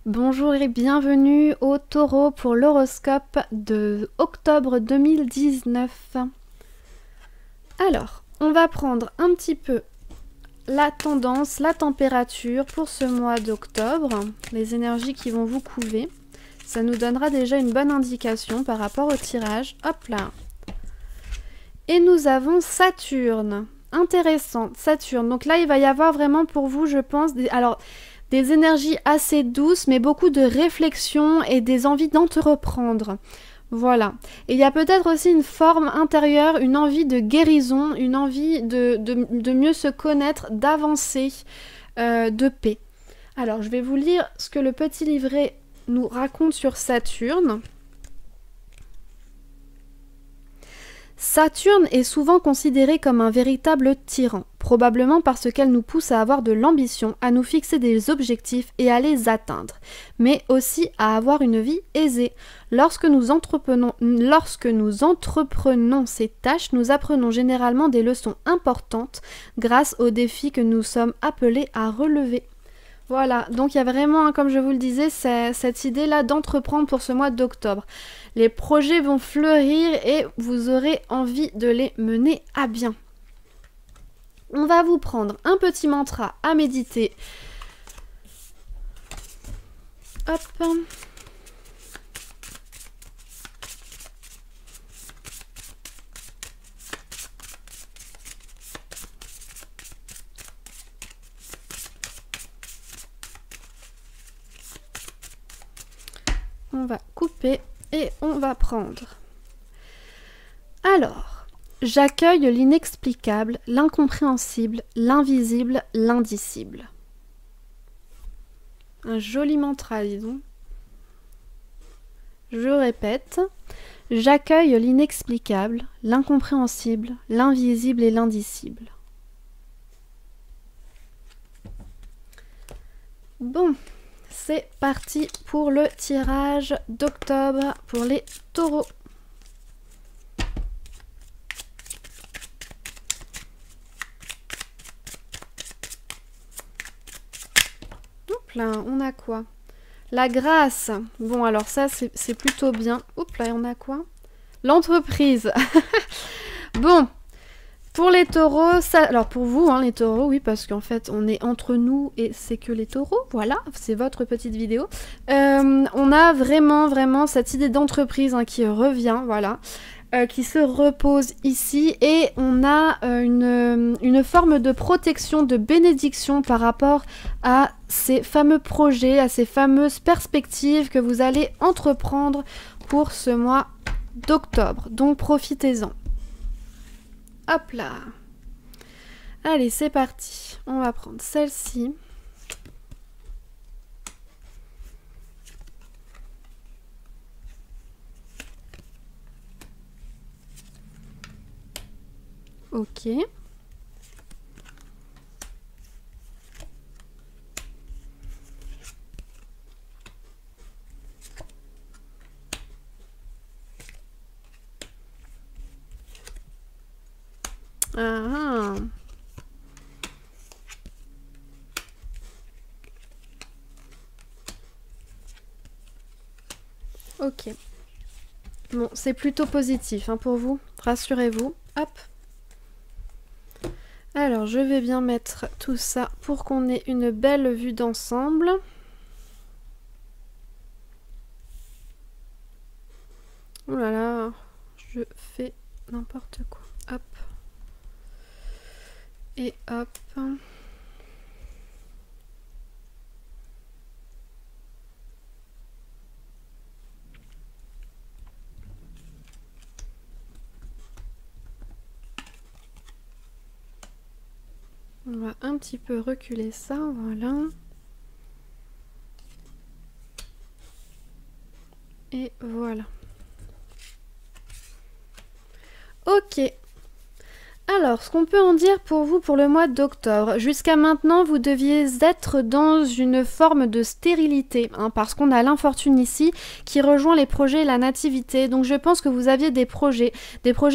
Bonjour et bienvenue au Taureau pour l'horoscope de octobre 2019. Alors, on va prendre un petit peu la tendance, la température pour ce mois d'octobre, les énergies qui vont vous couver. Ça nous donnera déjà une bonne indication par rapport au tirage. Hop là. Et nous avons Saturne. Intéressant, Saturne. Donc là, il va y avoir vraiment pour vous, je pense, des énergies assez douces, mais beaucoup de réflexion et des envies d'entreprendre. Voilà. Et il y a peut-être aussi une forme intérieure, une envie de guérison, une envie de mieux se connaître, d'avancer, de paix. Alors, je vais vous lire ce que le petit livret nous raconte sur Saturne. Saturne est souvent considérée comme un véritable tyran, probablement parce qu'elle nous pousse à avoir de l'ambition, à nous fixer des objectifs et à les atteindre, mais aussi à avoir une vie aisée. Lorsque nous entreprenons ces tâches, nous apprenons généralement des leçons importantes grâce aux défis que nous sommes appelés à relever. Voilà, donc il y a vraiment, comme je vous le disais, cette idée-là d'entreprendre pour ce mois d'octobre. Les projets vont fleurir et vous aurez envie de les mener à bien. On va vous prendre un petit mantra à méditer. Hop. On va couper et on va prendre. Alors, j'accueille l'inexplicable, l'incompréhensible, l'invisible, l'indicible. Un joli mantra, disons. Je répète, j'accueille l'inexplicable, l'incompréhensible, l'invisible et l'indicible. Bon. C'est parti pour le tirage d'octobre pour les taureaux. Hop là, on a quoi? La grâce. Bon, alors ça, c'est plutôt bien. Hop là, on a quoi? L'entreprise. Bon. Pour les taureaux, alors pour vous, les taureaux, oui, parce qu'en fait, on est entre nous et c'est que les taureaux, voilà, c'est votre petite vidéo. On a vraiment cette idée d'entreprise qui revient, voilà, qui se repose ici et on a une forme de protection, de bénédiction par rapport à ces fameux projets, à ces fameuses perspectives que vous allez entreprendre pour ce mois d'octobre. Donc profitez-en. Hop là. Allez, c'est parti. On va prendre celle-ci. Ok. Ah. Ok. Bon, c'est plutôt positif pour vous. Rassurez-vous. Hop. Alors, je vais bien mettre tout ça pour qu'on ait une belle vue d'ensemble. Oh là là, je fais n'importe quoi. Hop. Et hop. On va un petit peu reculer ça, voilà. Et voilà. Ok. Alors, ce qu'on peut en dire pour vous pour le mois d'octobre, jusqu'à maintenant, vous deviez être dans une forme de stérilité, parce qu'on a l'infortune ici qui rejoint les projets et la nativité. Donc, je pense que vous aviez des projets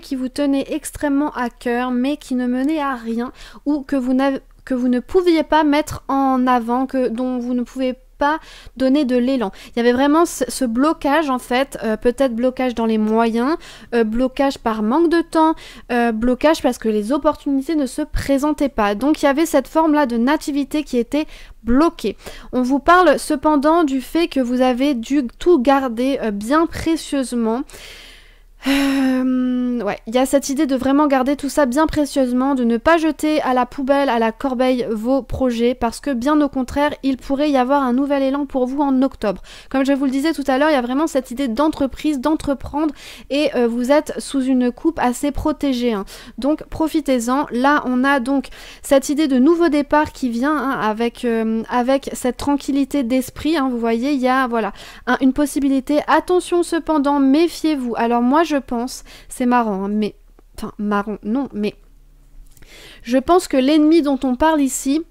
qui vous tenaient extrêmement à cœur, mais qui ne menaient à rien, ou que vous ne pouviez pas mettre en avant, dont vous ne pouvez pas donner de l'élan. Il y avait vraiment ce blocage en fait, peut-être blocage dans les moyens, blocage par manque de temps, blocage parce que les opportunités ne se présentaient pas. Donc il y avait cette forme-là de nativité qui était bloquée. On vous parle cependant du fait que vous avez dû tout garder bien précieusement. Ouais, il y a cette idée de vraiment garder tout ça bien précieusement, de ne pas jeter à la poubelle, à la corbeille vos projets, parce que bien au contraire, il pourrait y avoir un nouvel élan pour vous en octobre. Comme je vous le disais tout à l'heure, il y a vraiment cette idée d'entreprise, d'entreprendre, et vous êtes sous une coupe assez protégée, hein. Donc profitez-en. Là, on a donc cette idée de nouveau départ qui vient, hein, avec cette tranquillité d'esprit, hein. Vous voyez, il y a voilà une possibilité. Attention cependant, méfiez-vous. Alors moi, je pense, c'est marrant, hein, mais... Enfin, marrant, non, mais... Je pense que l'ennemi dont on parle ici,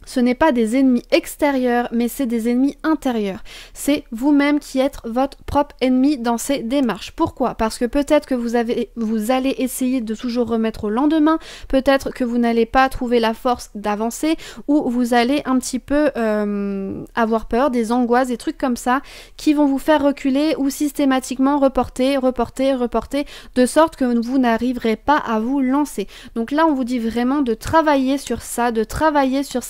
ce n'est pas des ennemis extérieurs, mais c'est des ennemis intérieurs. C'est vous-même qui êtes votre propre ennemi dans ces démarches. Pourquoi? Parce que peut-être que vous allez essayer de toujours remettre au lendemain, peut-être que vous n'allez pas trouver la force d'avancer, ou vous allez un petit peu avoir peur, des angoisses, des trucs comme ça, qui vont vous faire reculer ou systématiquement reporter, de sorte que vous n'arriverez pas à vous lancer. Donc là, on vous dit vraiment de travailler sur ça, de travailler sur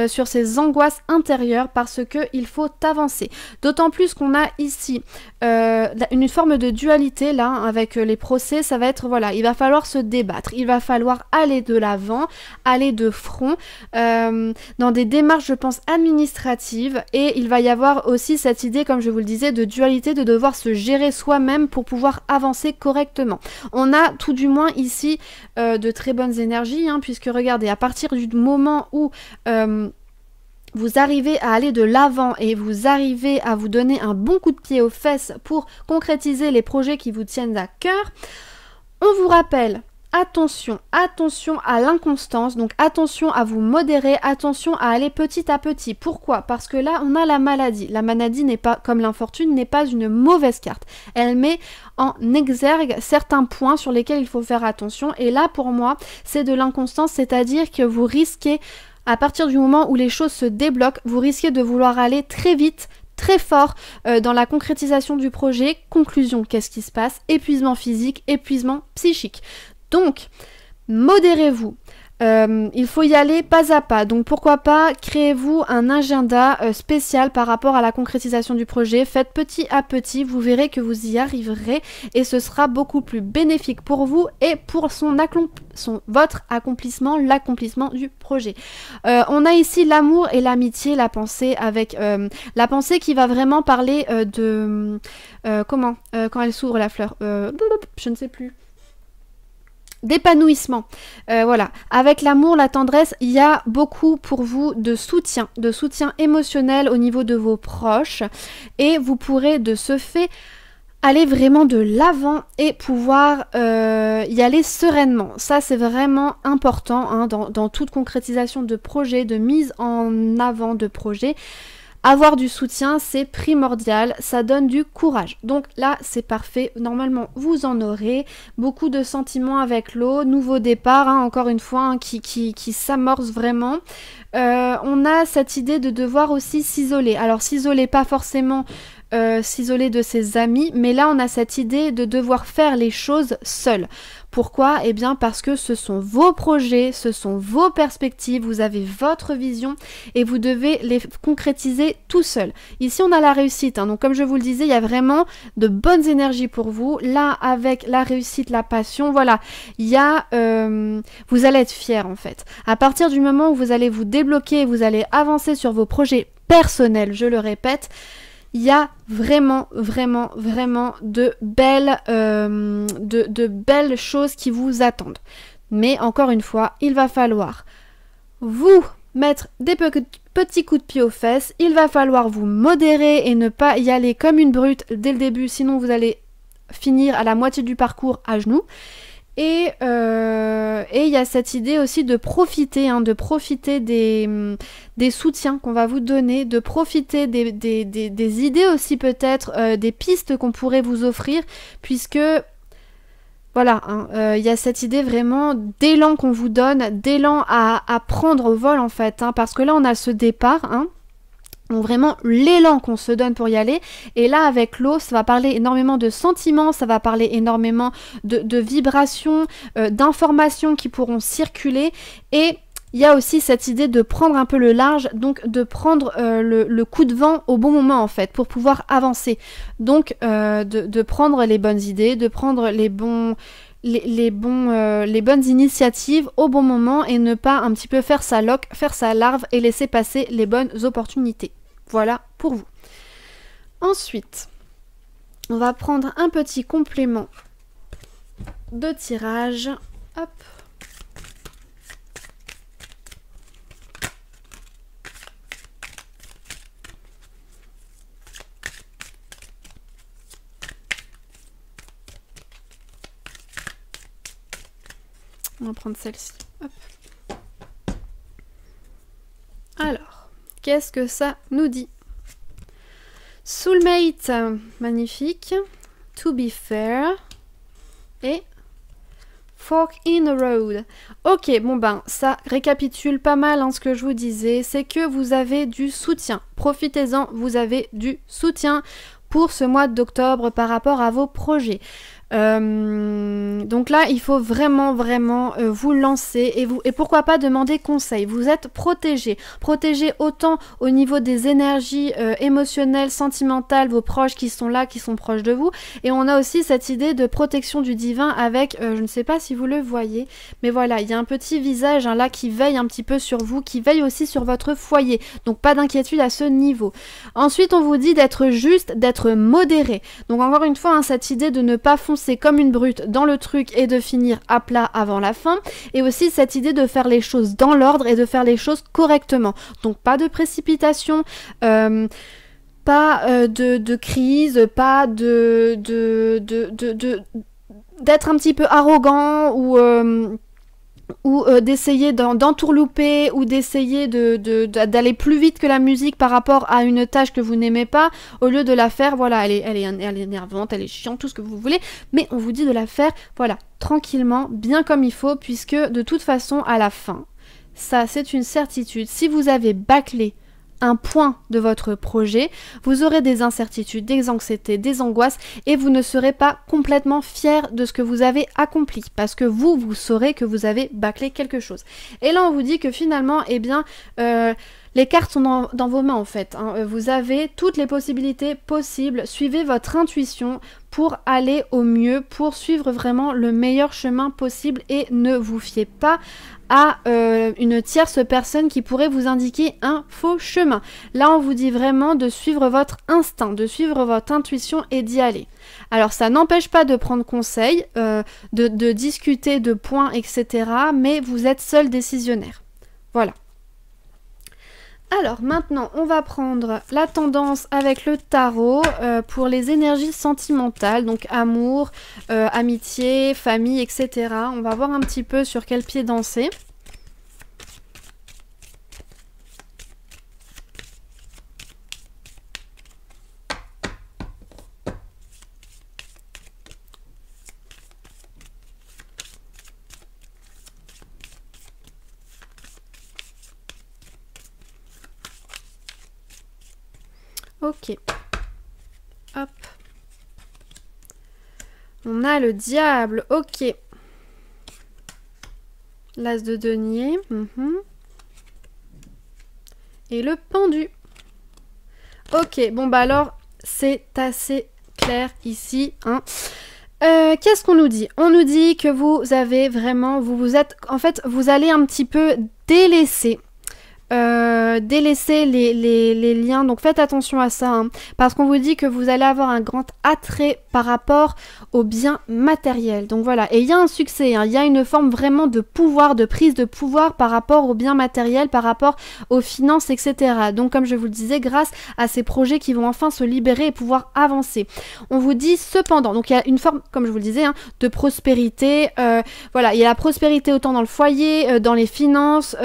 sur ces angoisses intérieures, parce que il faut avancer. D'autant plus qu'on a ici une forme de dualité là, avec les procès. Ça va être, voilà, il va falloir se débattre, il va falloir aller de l'avant, aller de front, dans des démarches, je pense, administratives, et il va y avoir aussi cette idée, comme je vous le disais, de dualité, de devoir se gérer soi-même pour pouvoir avancer correctement. On a tout du moins ici de très bonnes énergies, hein, puisque regardez, à partir du moment où vous arrivez à aller de l'avant et vous arrivez à vous donner un bon coup de pied aux fesses pour concrétiser les projets qui vous tiennent à cœur, on vous rappelle, attention, attention à l'inconstance, donc attention à vous modérer, attention à aller petit à petit. Pourquoi? Parce que là, on a la maladie. La maladie n'est pas, comme l'infortune, n'est pas une mauvaise carte. Elle met en exergue certains points sur lesquels il faut faire attention. Et là, pour moi, c'est de l'inconstance, c'est-à-dire que vous risquez, à partir du moment où les choses se débloquent, vous risquez de vouloir aller très vite, très fort dans la concrétisation du projet. Conclusion, qu'est-ce qui se passe? Épuisement physique, épuisement psychique. Donc, modérez-vous. Il faut y aller pas à pas. Donc pourquoi pas, créez-vous un agenda spécial par rapport à la concrétisation du projet. Faites petit à petit, vous verrez que vous y arriverez et ce sera beaucoup plus bénéfique pour vous et pour votre accomplissement, l'accomplissement du projet. On a ici l'amour et l'amitié, la pensée, avec la pensée qui va vraiment parler de... quand elle s'ouvre la fleur, je ne sais plus. D'épanouissement. Voilà. Avec l'amour, la tendresse, il y a beaucoup pour vous de soutien émotionnel au niveau de vos proches, et vous pourrez de ce fait aller vraiment de l'avant et pouvoir y aller sereinement. Ça, c'est vraiment important, hein, dans toute concrétisation de projet, de mise en avant de projet. Avoir du soutien, c'est primordial, ça donne du courage. Donc là, c'est parfait. Normalement, vous en aurez. Beaucoup de sentiments avec l'eau, nouveau départ, hein, encore une fois, hein, qui s'amorce vraiment. On a cette idée de devoir aussi s'isoler. Alors, s'isoler, pas forcément s'isoler de ses amis, mais là, on a cette idée de devoir faire les choses seul. Pourquoi? Eh bien parce que ce sont vos projets, ce sont vos perspectives, vous avez votre vision et vous devez les concrétiser tout seul. Ici on a la réussite, hein, donc comme je vous le disais, il y a vraiment de bonnes énergies pour vous. Là avec la réussite, la passion, voilà, il y a, vous allez être fiers en fait. À partir du moment où vous allez vous débloquer, vous allez avancer sur vos projets personnels, je le répète, il y a vraiment de belles choses qui vous attendent. Mais encore une fois, il va falloir vous mettre des petits coups de pied aux fesses, il va falloir vous modérer et ne pas y aller comme une brute dès le début, sinon vous allez finir à la moitié du parcours à genoux. Et il y a cette idée aussi de profiter, hein, des soutiens qu'on va vous donner, de profiter des idées aussi peut-être, des pistes qu'on pourrait vous offrir, puisque voilà, hein, y a cette idée vraiment d'élan qu'on vous donne, d'élan à prendre au vol en fait, hein, parce que là on a ce départ, hein. Donc vraiment l'élan qu'on se donne pour y aller. Et là avec l'eau, ça va parler énormément de sentiments, ça va parler énormément de vibrations, d'informations qui pourront circuler. Et il y a aussi cette idée de prendre un peu le large, donc de prendre le coup de vent au bon moment en fait, pour pouvoir avancer. Donc de prendre les bonnes idées, de prendre les bonnes initiatives au bon moment et ne pas un petit peu faire sa loque, faire sa larve et laisser passer les bonnes opportunités. Voilà pour vous. Ensuite, on va prendre un petit complément de tirage. Hop. On va prendre celle-ci. Hop. Alors, qu'est-ce que ça nous dit? Soulmate, magnifique. To be fair. Et Fork in the road. Ok, bon ben, ça récapitule pas mal ce que je vous disais. C'est que vous avez du soutien. Profitez-en, vous avez du soutien pour ce mois d'octobre par rapport à vos projets. Donc là, il faut vraiment vous lancer et pourquoi pas demander conseil. Vous êtes protégé autant au niveau des énergies émotionnelles, sentimentales, vos proches qui sont là, qui sont proches de vous. Et on a aussi cette idée de protection du divin avec, je ne sais pas si vous le voyez, mais voilà, il y a un petit visage là qui veille un petit peu sur vous, qui veille aussi sur votre foyer. Donc pas d'inquiétude à ce niveau. Ensuite, on vous dit d'être juste, d'être modéré. Donc encore une fois, cette idée de ne pas foncer comme une brute dans le truc et de finir à plat avant la fin, et aussi cette idée de faire les choses dans l'ordre et de faire les choses correctement. Donc pas de précipitation, pas de crise, pas d'être un petit peu arrogant ou d'essayer d'entourlouper ou d'essayer d'aller plus vite que la musique par rapport à une tâche que vous n'aimez pas, au lieu de la faire, voilà, elle est énervante, elle est chiante, tout ce que vous voulez, mais on vous dit de la faire, voilà, tranquillement, bien comme il faut, puisque de toute façon, à la fin, ça c'est une certitude, si vous avez bâclé un point de votre projet, vous aurez des incertitudes, des anxiétés, des angoisses et vous ne serez pas complètement fier de ce que vous avez accompli parce que vous saurez que vous avez bâclé quelque chose. Et là on vous dit que finalement, eh bien, les cartes sont dans vos mains en fait. Vous avez toutes les possibilités possibles. Suivez votre intuition pour aller au mieux, pour suivre vraiment le meilleur chemin possible et ne vous fiez pas à une tierce personne qui pourrait vous indiquer un faux chemin. Là, on vous dit vraiment de suivre votre instinct, de suivre votre intuition et d'y aller. Alors, ça n'empêche pas de prendre conseil, de discuter de points, etc. Mais vous êtes seul décisionnaire. Voilà. Alors maintenant, on va prendre la tendance avec le tarot pour les énergies sentimentales, donc amour, amitié, famille, etc. On va voir un petit peu sur quel pied danser. Ok. Hop. On a le diable. Ok. L'as de denier. Et le pendu. Ok. Bon bah alors, c'est assez clair ici. Qu'est-ce qu'on nous dit? On nous dit que vous avez vraiment... Vous êtes... En fait, vous allez un petit peu délaisser les liens, donc faites attention à ça, parce qu'on vous dit que vous allez avoir un grand attrait par rapport aux biens matériels, donc voilà, et il y a un succès, il y a une forme vraiment de pouvoir, de prise de pouvoir par rapport aux biens matériels, par rapport aux finances, etc. Donc comme je vous le disais, grâce à ces projets qui vont enfin se libérer et pouvoir avancer. On vous dit cependant, donc il y a une forme, comme je vous le disais, de prospérité, voilà, il y a la prospérité autant dans le foyer, dans les finances,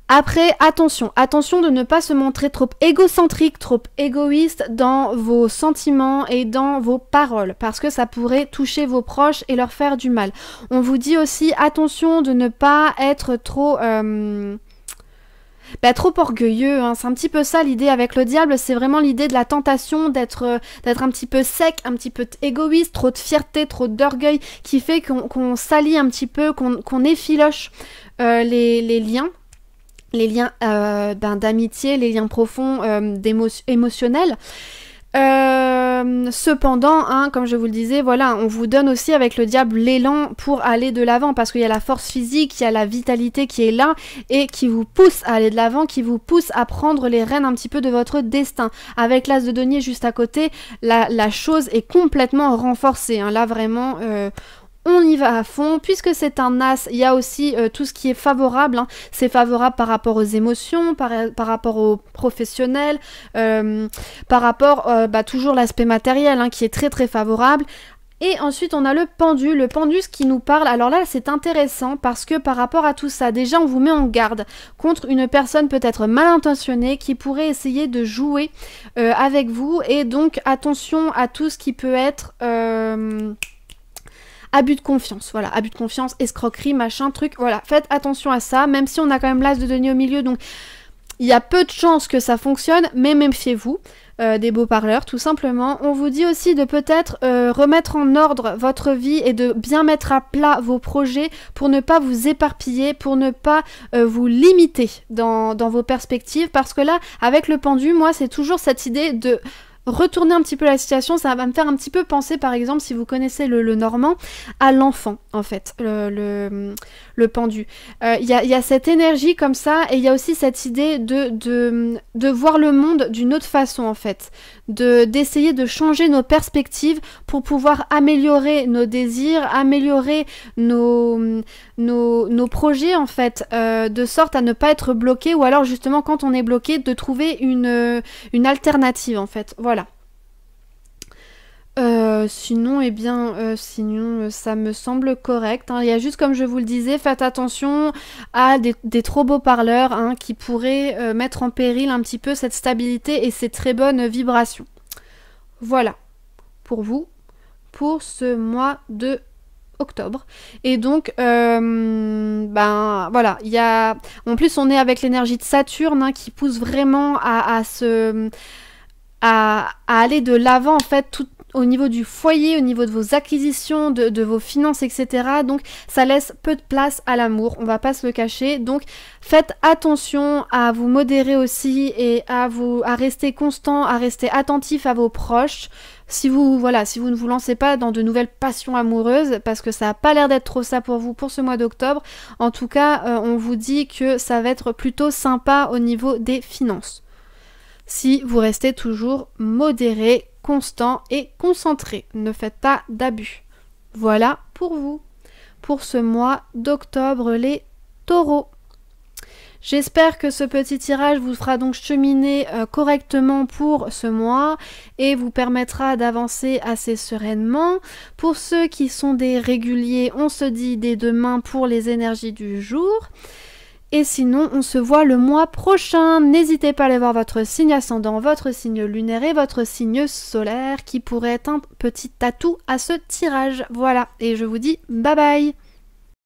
après, attention de ne pas se montrer trop égocentrique, trop égoïste dans vos sentiments et dans vos paroles, parce que ça pourrait toucher vos proches et leur faire du mal. On vous dit aussi, attention de ne pas être trop... trop orgueilleux, hein. C'est un petit peu ça l'idée avec le diable, c'est vraiment l'idée de la tentation d'être un petit peu sec, un petit peu égoïste, trop de fierté, trop d'orgueil, qui fait qu'on salit un petit peu, qu'on effiloche les liens. Les liens d'amitié, les liens profonds émotionnels. Cependant, hein, comme je vous le disais, voilà, on vous donne aussi avec le diable l'élan pour aller de l'avant, parce qu'il y a la force physique, il y a la vitalité qui est là et qui vous pousse à aller de l'avant, qui vous pousse à prendre les rênes un petit peu de votre destin. Avec l'as de denier juste à côté, la chose est complètement renforcée, hein. Là vraiment, on y va à fond, puisque c'est un as, il y a aussi tout ce qui est favorable, hein. C'est favorable par rapport aux émotions, par rapport aux professionnels, par rapport, toujours l'aspect matériel, hein, qui est très très favorable. Et ensuite on a le pendu, ce qui nous parle, alors là c'est intéressant parce que par rapport à tout ça, déjà on vous met en garde contre une personne peut-être mal intentionnée qui pourrait essayer de jouer avec vous, et donc attention à tout ce qui peut être... abus de confiance, voilà, abus de confiance, escroquerie, machin, truc, voilà, faites attention à ça, même si on a quand même l'as de denier au milieu, donc il y a peu de chances que ça fonctionne, mais méfiez-vous des beaux parleurs, tout simplement. On vous dit aussi de peut-être remettre en ordre votre vie et de bien mettre à plat vos projets pour ne pas vous éparpiller, pour ne pas vous limiter dans vos perspectives, parce que là, avec le pendu, moi, c'est toujours cette idée de... retourner un petit peu la situation, ça va me faire un petit peu penser, par exemple, si vous connaissez le normand, à l'enfant, en fait, le pendu. Il y a cette énergie comme ça, et il y a aussi cette idée de voir le monde d'une autre façon, en fait. D'essayer de changer nos perspectives pour pouvoir améliorer nos désirs, améliorer nos projets, en fait, de sorte à ne pas être bloqué, ou alors, justement, quand on est bloqué, de trouver une alternative, en fait. Voilà. Sinon, ça me semble correct, hein. Il y a juste, comme je vous le disais, faites attention à des trop beaux parleurs, hein, qui pourraient mettre en péril un petit peu cette stabilité et ces très bonnes vibrations. Voilà, pour vous, pour ce mois de octobre. Et donc, voilà, il y a... En plus, on est avec l'énergie de Saturne, hein, qui pousse vraiment à aller de l'avant, en fait, tout au niveau du foyer, au niveau de vos acquisitions, de vos finances, etc. Donc ça laisse peu de place à l'amour, on va pas se le cacher. Donc faites attention à vous modérer aussi et à rester constant, à rester attentif à vos proches. Si vous ne vous lancez pas dans de nouvelles passions amoureuses, parce que ça n'a pas l'air d'être trop ça pour vous pour ce mois d'octobre, en tout cas, on vous dit que ça va être plutôt sympa au niveau des finances. Si vous restez toujours modéré, constant et concentré. Ne faites pas d'abus. Voilà pour vous, pour ce mois d'octobre, les taureaux. J'espère que ce petit tirage vous fera donc cheminer correctement pour ce mois et vous permettra d'avancer assez sereinement. Pour ceux qui sont des réguliers, on se dit dès demain pour les énergies du jour. Et sinon, on se voit le mois prochain. N'hésitez pas à aller voir votre signe ascendant, votre signe lunaire et votre signe solaire qui pourrait être un petit atout à ce tirage. Voilà, et je vous dis bye bye.